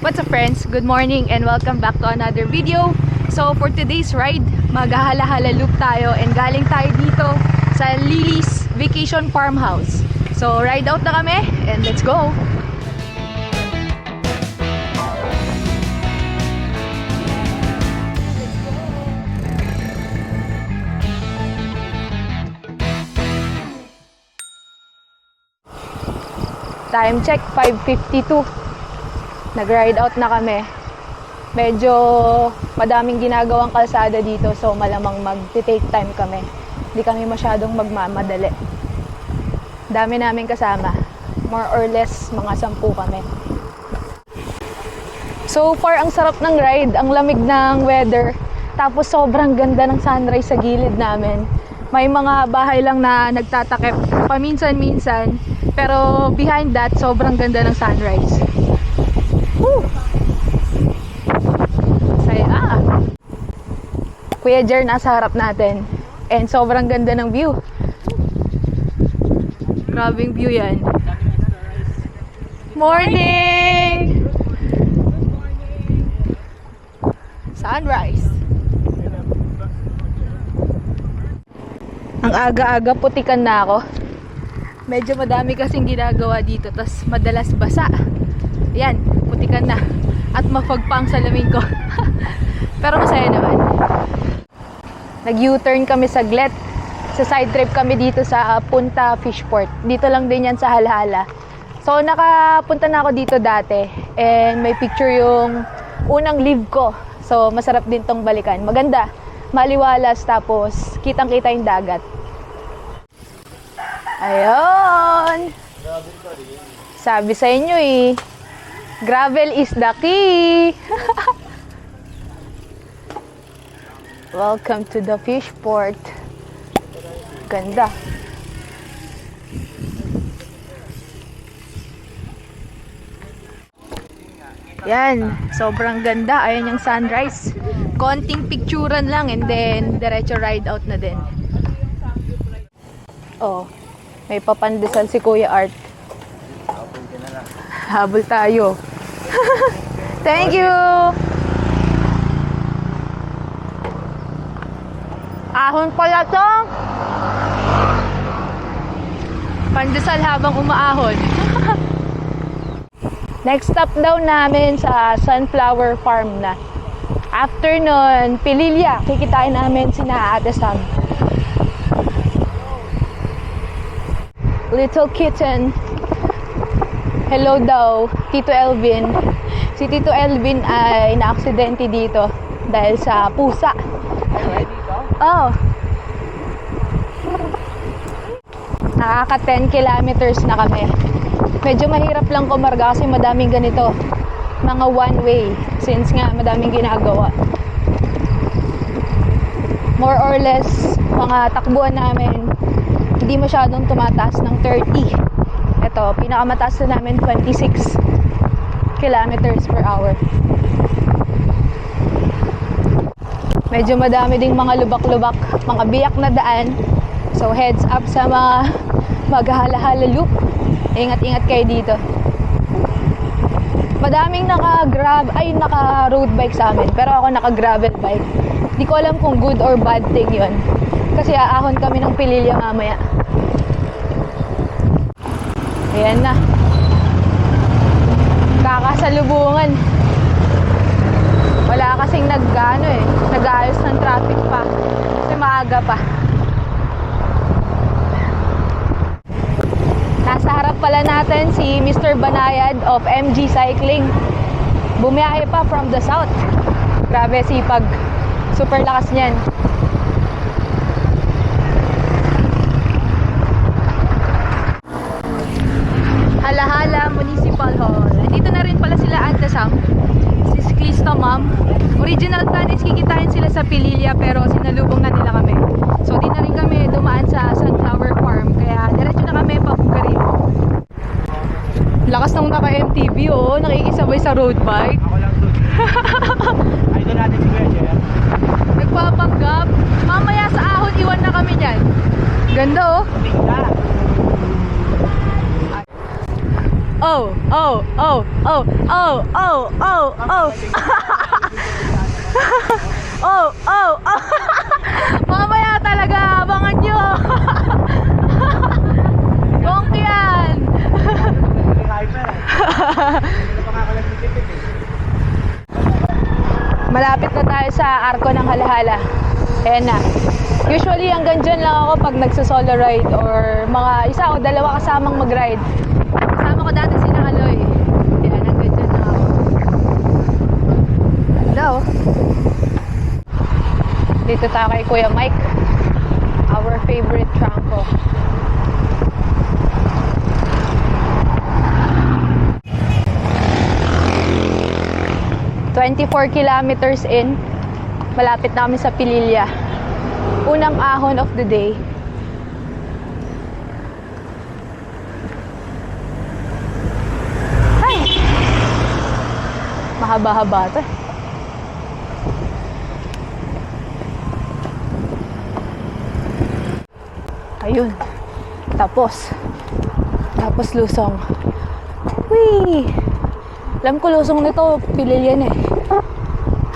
What's up friends? Good morning and welcome back to another video. So for today's ride, maghahala-hala loop tayo and galing tayo dito sa Lily's Vacation Farmhouse. So ride out na kami and let's go! Time check, 5:52. Nag-ride out na kami. Medyo madaming ginagawang kalsada dito, so malamang mag-take time kami. Hindi kami masyadong magmamadali. Dami namin kasama. More or less, mga 10 kami. So far, ang sarap ng ride. Ang lamig ng weather. Tapos sobrang ganda ng sunrise sa gilid namin. May mga bahay lang na nagtatakip paminsan-minsan. Pero behind that, sobrang ganda ng sunrise. Woo! Saya! Kuya Jer nasa harap natin. And sobrang ganda ng view. Grabing view yan. Morning! Sunrise. Ang aga-aga putikan na ako. Medyo madami kasing ginagawa dito, tas madalas basa. Yan, putikan na. At mapagpang salamin ko. Pero masaya naman. Nag-U-turn kami saglit. Sa side trip kami dito sa Punta Fishport. Dito lang din yan sa Halhala. So nakapunta na ako dito dati. And may picture yung unang live ko. So masarap din tong balikan. Maganda, maliwalas, tapos kitang-kita yung dagat. Ayun! Sabi sa inyo eh, gravel is the key! Welcome to the Fishport. Ganda. Yan, sobrang ganda. Ayan yung sunrise. Konting picturean lang and then diretso ride out na din. Oh, may papandesal si Kuya Art. Habol tayo. Thank you! Ahon pala to. Pandesal habang umaahon. Next stop daw namin sa Sunflower Farm na. After nun, Pililya. Kikitain namin sina Ate Sam. Little kitten. Hello daw, Tito Elvin. Si Tito Elvin ay na-aksidente dito dahil sa pusa. Oh. Nakaka 10 kilometers na kami. Medyo mahirap lang kumarga kasi madaming ganito. Mga one way. Since nga madaming ginagawa. More or less, mga takbuhan namin, hindi masyadong tumataas ng 30. Ito, pinakamataas na namin 26 kilometers per hour. Medyo madami ding mga lubak-lubak, mga biyak na daan. So heads up sa mga maghahala-hala loop. Ingat-ingat kayo dito. Madaming naka-road bike sa amin. Pero ako naka-gravel bike. Di ko alam kung good or bad thing yun. Kasi aahon kami ng Pililya mamaya. Ayan na. Kakasalubungan. Wala kasing nag-aayos ng traffic pa. Kasi maaga pa. Nasa harap pala natin si Mr. Banayad of MG Cycling. Bumiyahe pa from the south. Grabe sipag. Super lakas niyan. Halahala Municipal Hall. Nandito na rin pala sila Ate Sam. Si Sklista Ma'am. Original plan is kikitain sila sa Pililya pero sinalubong na nila kami. So di na rin kami dumaan sa Sunflower Farm. Kaya diretso na kami papugarin. Lakas nung naka-MTV oh. Nakikisabay sa road bike. Ako lang doon. Ay doon natin si Kuya Jer. Nagpapanggap. Mamaya sa ahon iwan na kami dyan. Ganda oh. Tingnan. Oh, oh, oh, oh, oh, oh, oh, oh. Oh, oh, oh. Mamaya talaga, abangan nyo. Bongki yan. Malapit na tayo sa Arco ng Halahala. Ayan na. Usually hanggang dyan lang ako pag nagsa-solo ride or mga isa o dalawa kasamang mag-ride. Kasama ko dati si Nakaloy. Ayan, hanggang dyan lang ako. Hello. Dito tayo kay Kuya Mike. Our favorite trangko. "24 kilometers in, malapit na kami sa Pililla. Unang ahon of the day. Ay! Mahaba-haba to. Ayun. Tapos Lusong. Whee! Alam ko Lusong nito, Pililla eh.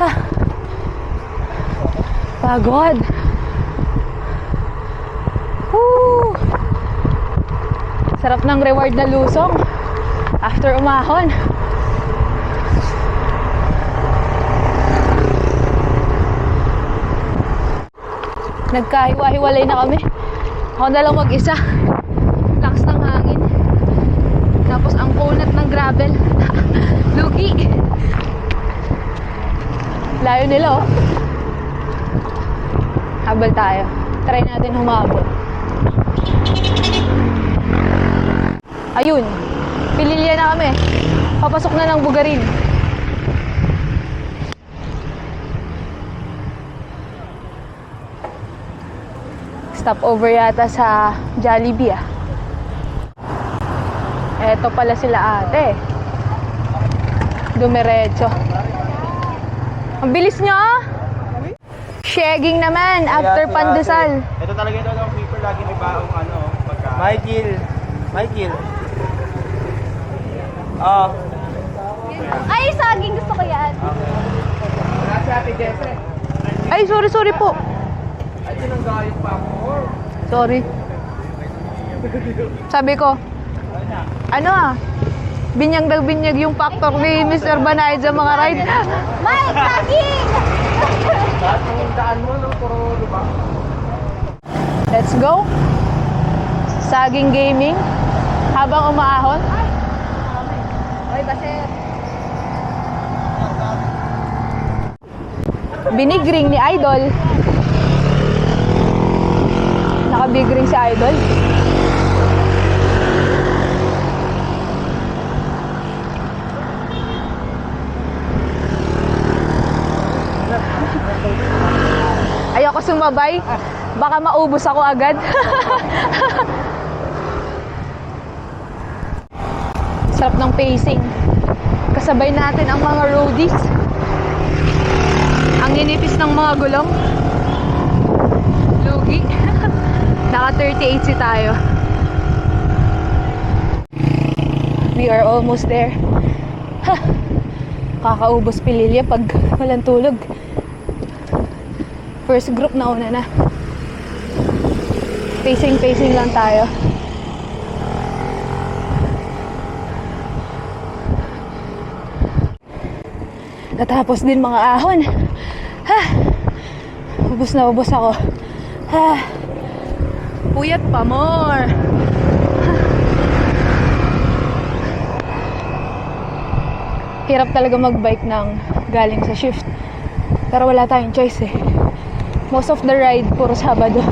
Ha! Pagod! Woo! Sarap ng reward na Lusong after umahon. Nagkahiwa-hiwalay na kami. Ako na lang mag-isa. Lakas ng hangin. Tapos ang kunat ng gravel. Lugi. Layo nila oh. Habol tayo. Try natin humabol. Ayun. Pililla na kami. Papasok na ng Bugarin. Stop over yata sa Jollibee ah. Eto pala sila ate. Dumiretso. Ang bilis nyo ah. Shagging naman after pandesal. Ito talaga ito ang people lagi may baong ano, pagka. Michael. Oh. Ay, saging gusto ko yan. Wala si Ate Jesse. Ay, sorry po. Ay, tinanggayot pa ako. Sorry. Sabi ko, ano ah, binyag daw binyag yung factor ni Mr. Banayad sa mga ride. Mike, saging! Lahat ng daan mo, no? Puro lupa. Let's go. Saging gaming. Habang umaahon. Ay, baser. Binigring ni Idol. Nakabigring si Idol. Ayoko sumabay. Baka maubos ako agad. Sarap ng pacing. Kasabay natin ang mga roadies. Ang inipis ng mga gulong. Lugi. Naka 38 si tayo. We are almost there. Ha! Kakaubos Pililla pag walang tulog. First group na una na. Pacing lang tayo. Natapos din mga ahon. Ha! Ubus na ubus ako. Ha! Puyat pa more. Hirap talaga magbike ng galing sa shift. Pero wala tayong choice eh. Most of the ride, puro Sabado.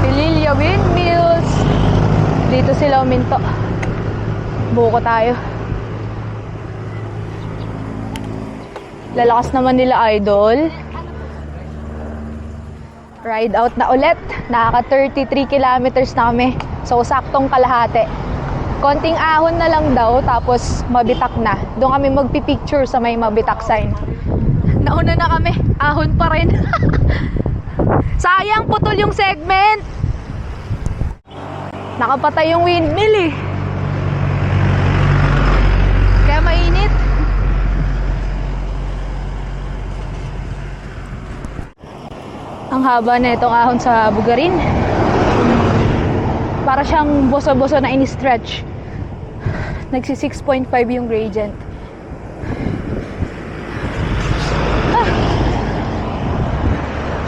Pililla Windmills. Dito sila uminto. Buko tayo. Lalakas naman nila Idol. Ride out na ulit. Nakaka 33 kilometers na kami. So, saktong kalahati. Konting ahon na lang daw, tapos mabitak na. Doon kami magpipicture sa may mabitak sign. Nauna na kami. Ahon pa rin. Sayang, putol yung segment. Nakapatay yung windmill eh. Kaya mainit. Ang haba na itong ahon sa bugarin. Para siyang boso-boso na ini-stretch. Nagsi 6.5 yung gradient.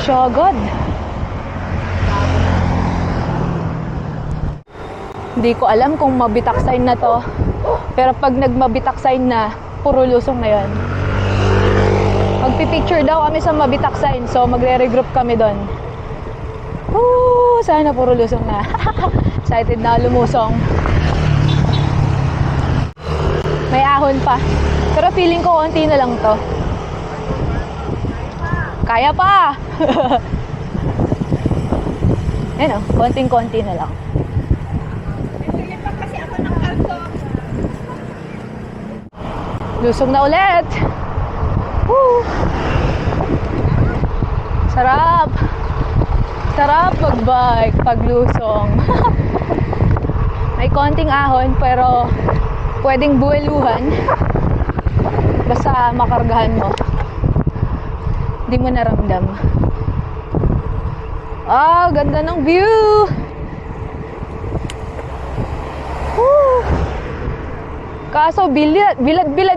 Shogod. Hindi ko alam kung mabitak sign na to. Pero pag nagmabitak sign na, puro lusong na yun. Magpipicture daw kami sa mabitak sign. So magre-regroup kami doon. Sana puro lusong na. Excited na lumusong. May ahon pa. Pero feeling ko konti na lang to. Kaya pa! Ayan o, konting-konti na lang. Lusong na ulit! Woo! Sarap! Sarap mag-bike pag lusong. May konting ahon pero pwedeng buweluhan. Basta makargahan mo. Hindi mo naramdam. Ganda ng view! Woo! Kaso bilad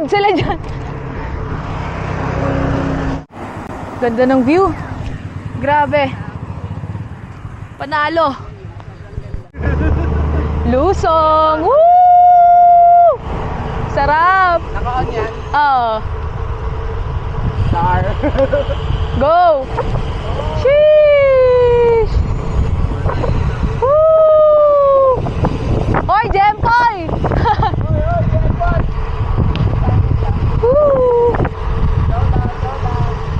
sila dyan. Ganda ng view. Grabe. Panalo. Lusong. Woo! Sarap. Naka-on yan. Oo. Star. Go! Sheesh! Woo! Hoy, Jempoy! Woo!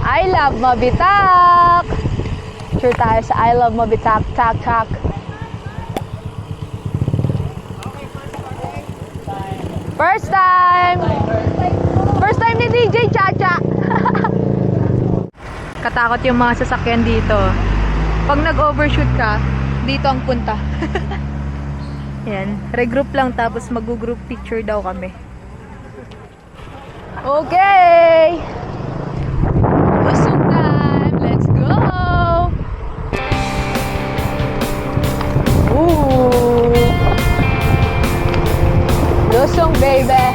I love Mabitak! Sure tayo sa I love Mabitak. Tak, tak. First time! First time ni DJ Chacha! Katakot yung mga sasakyan dito. Pag nag-overshoot ka, dito ang punta. Yan. Regroup lang tapos mag-group picture daw kami. Okay! Lusong time! Let's go! Ooh! Lusong, baby!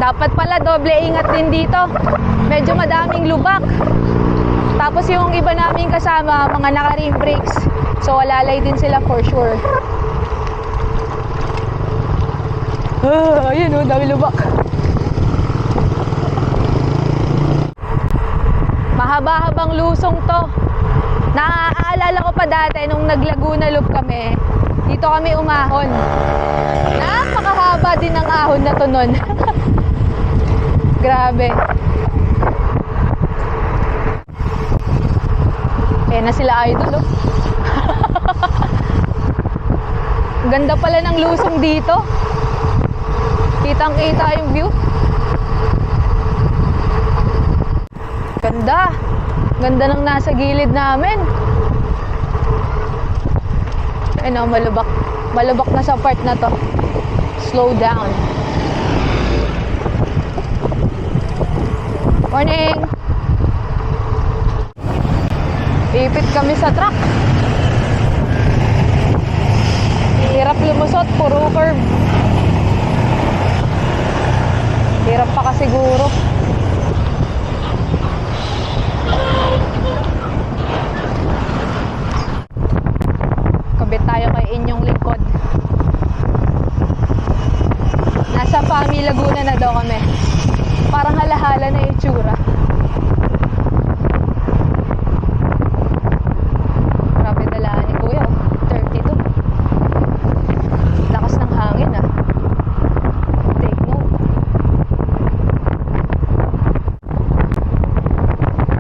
Dapat pala doble ingat din dito. Medyo madaming lubak. Tapos yung iba naming kasama, mga naka-rim brakes. So alalay din sila for sure. Ayun oh, dami lubak. Mahaba-habang lusong to. Naaalala ko pa dati nung nag-Laguna Loop kami. Dito kami umahon. Napakahaba din ng ahon na to nun. Grabe. Kaya na sila idol, oh. Ganda pala ng lusong dito. Kitang-kita yung view. Ganda. Ganda ng nasa gilid namin. Ayun, oh, malubak. Malubak na sa part na to. Slow down. Morning! Ipit kami sa truck. Hirap lumusot, puro curve. Hirap pa ka siguro. Kabit tayo kay inyong likod. Nasa Fami Laguna na daw kami. Parang halahala na yung tsura. Grabe dalaan ni Kuya. 32. Lakas ng hangin ah. Take note.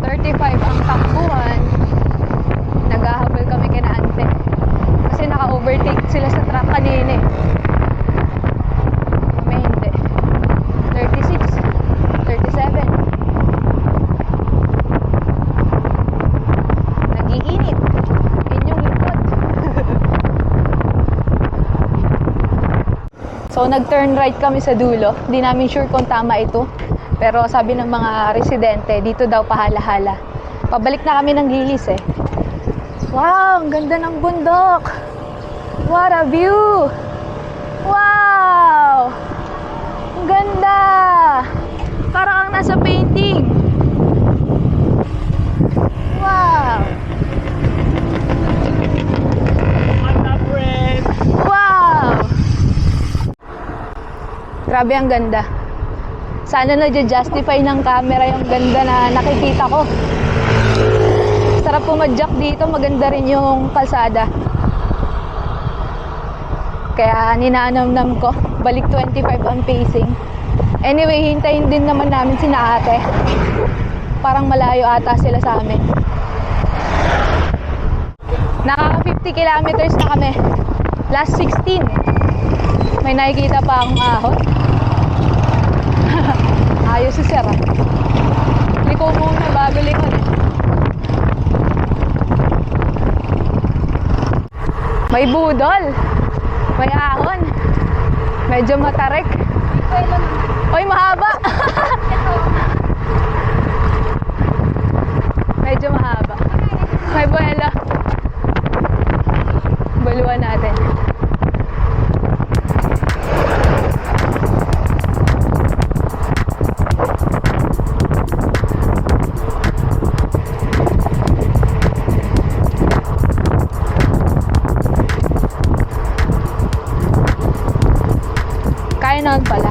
35 ang takbuhan. Naghahabol kami kina ante. Kasi naka-overtake sila sa truck kanina eh. Kami hindi. 36. 37. Nag-iinit. Inyong likod. So, nag-turn right kami sa dulo. Hindi namin sure kung tama ito. Pero sabi ng mga residente, dito daw pahala-hala. Pabalik na kami ng Lilis eh. Wow! Ang ganda ng bundok! What a view! Wow! Ang ganda! Parang ang nasa painting. Wow! What's up, friend? Wow! Grabe ang ganda. Sana na-justify ng camera yung ganda na nakikita ko. Sarap pumadyak dito, maganda rin yung kalsada. Kaya ninanamnam ko, balik 25 ang pacing. Anyway, hintayin din naman namin sina ate. Parang malayo ata sila sa amin. Nakaka 50 kilometers na kami. Last 16. May nakikita pa akong ahon. Ayos si Sir ah. Liko muna bago likod eh. May budol. May ahon. Medyo matarik. Oy, mahaba. Medyo mahaba. May buwelo. Baluan natin. Kaya naman pala.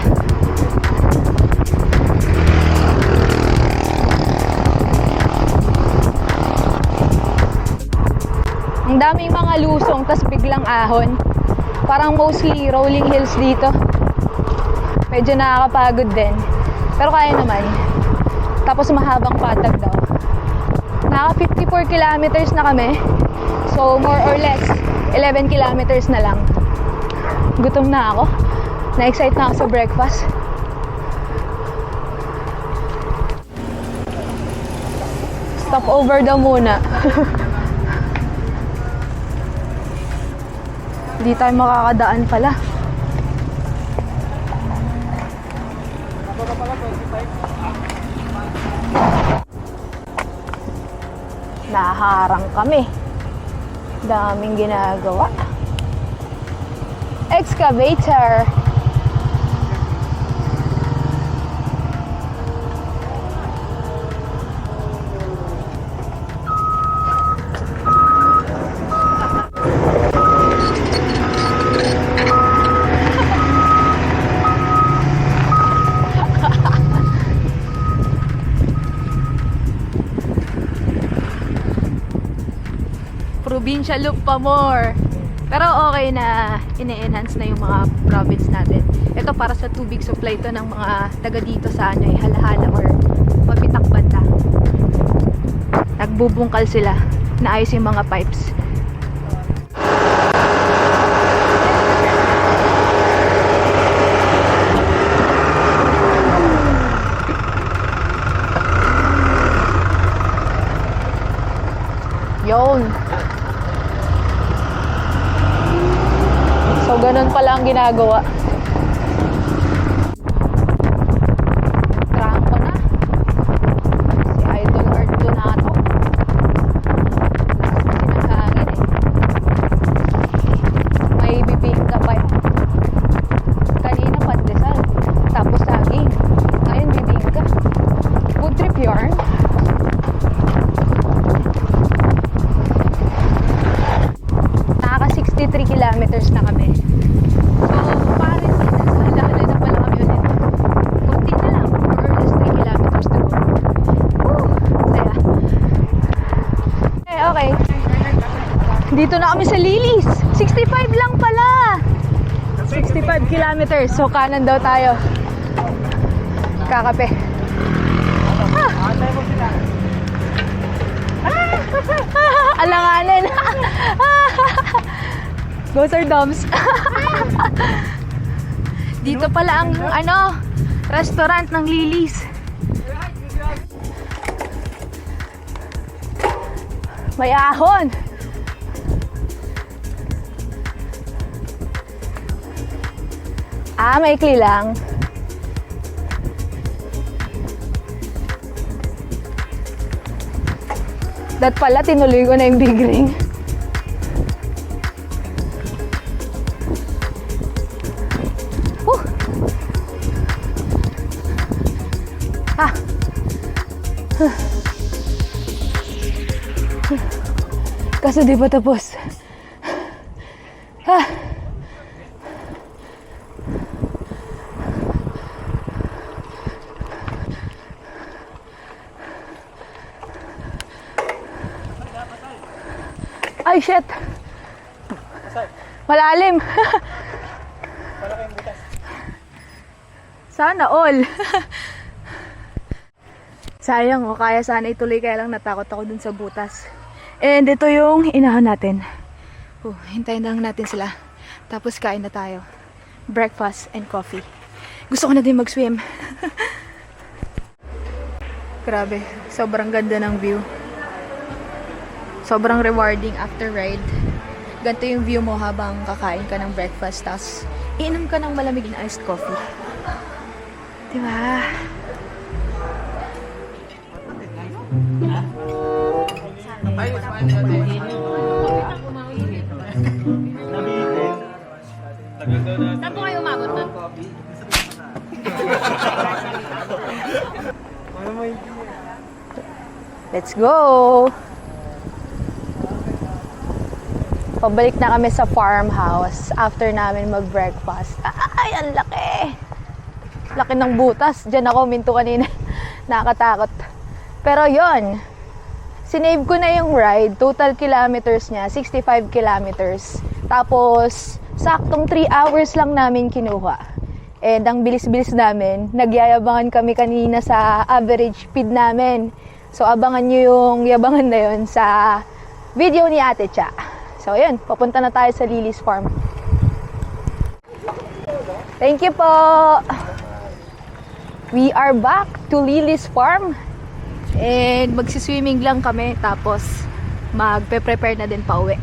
Ang daming mga lusong, tas biglang ahon. Parang mostly rolling hills dito. Medyo nakakapagod din. Pero kaya naman. Tapos mahabang patag daw. Naka 54 kilometers na kami. So more or less, 11 kilometers na lang. Gutom na ako. Na-excite na ako sa breakfast. Stop over daw muna. Hindi tayo makakadaan pala. Naharang kami. Daming ginagawa. Excavator. Provincial loop pa more. Pero okay na ine-enhance na yung mga province natin. Ito para sa tubig supply to ng mga taga dito sa ano, Halahala or Mapitak banda. Nagbubungkal sila. Naayos yung mga pipes. Yun. So, ganun pala ang ginagawa. Trangko na. yarn. Nakaka 63 kilometers na kami. So, pares nasa halahala na pala kami ulit. Kunti na lang, more or less 3 kilometers to go. Woo! Saya. Okay. Dito na kami sa Lilis. 65 lang pala. 65 kilometers. So, kanan daw tayo. Kakape. Alanganin. Go Sir Doms. Dito pala ang restaurant ng Lilis. May ahon. Maikli lang. Dat pala, tinuloy ko na yung big ring. Kaso di pa tapos. Ay, shit. Malalim. Sana all. Sayang, kaya sana ituloy, kaya lang natakot ako dun sa butas. And ito yung inahon natin. Hintayin lang natin sila. Tapos kain na tayo. Breakfast and coffee. Gusto ko na din mag-swim. Grabe, sobrang ganda ng view. Sobrang rewarding after ride. Ganito yung view mo habang kakain ka ng breakfast, tapos iinom ka ng malamig na iced coffee. Diba? Saan po kayo umabot nun? Let's go! Pabalik na kami sa farmhouse after namin mag-breakfast. Ay, ang laki! Laki ng butas. Diyan ako minto kanina. Nakakatakot. Pero yon, sinave ko na yung ride. Total kilometers niya, 65 kilometers. Tapos, saktong 3 hours lang namin kinuha. And ang bilis-bilis namin, nagyayabangan kami kanina sa average speed namin. So, abangan nyo yung yabangan na yun sa video ni Ate Cha. So, ayun, papunta na tayo sa Lilis Farm. Thank you po! We are back to Lilis Farm. And magsiswimming lang kami, tapos magpe-prepare na din pa uwi.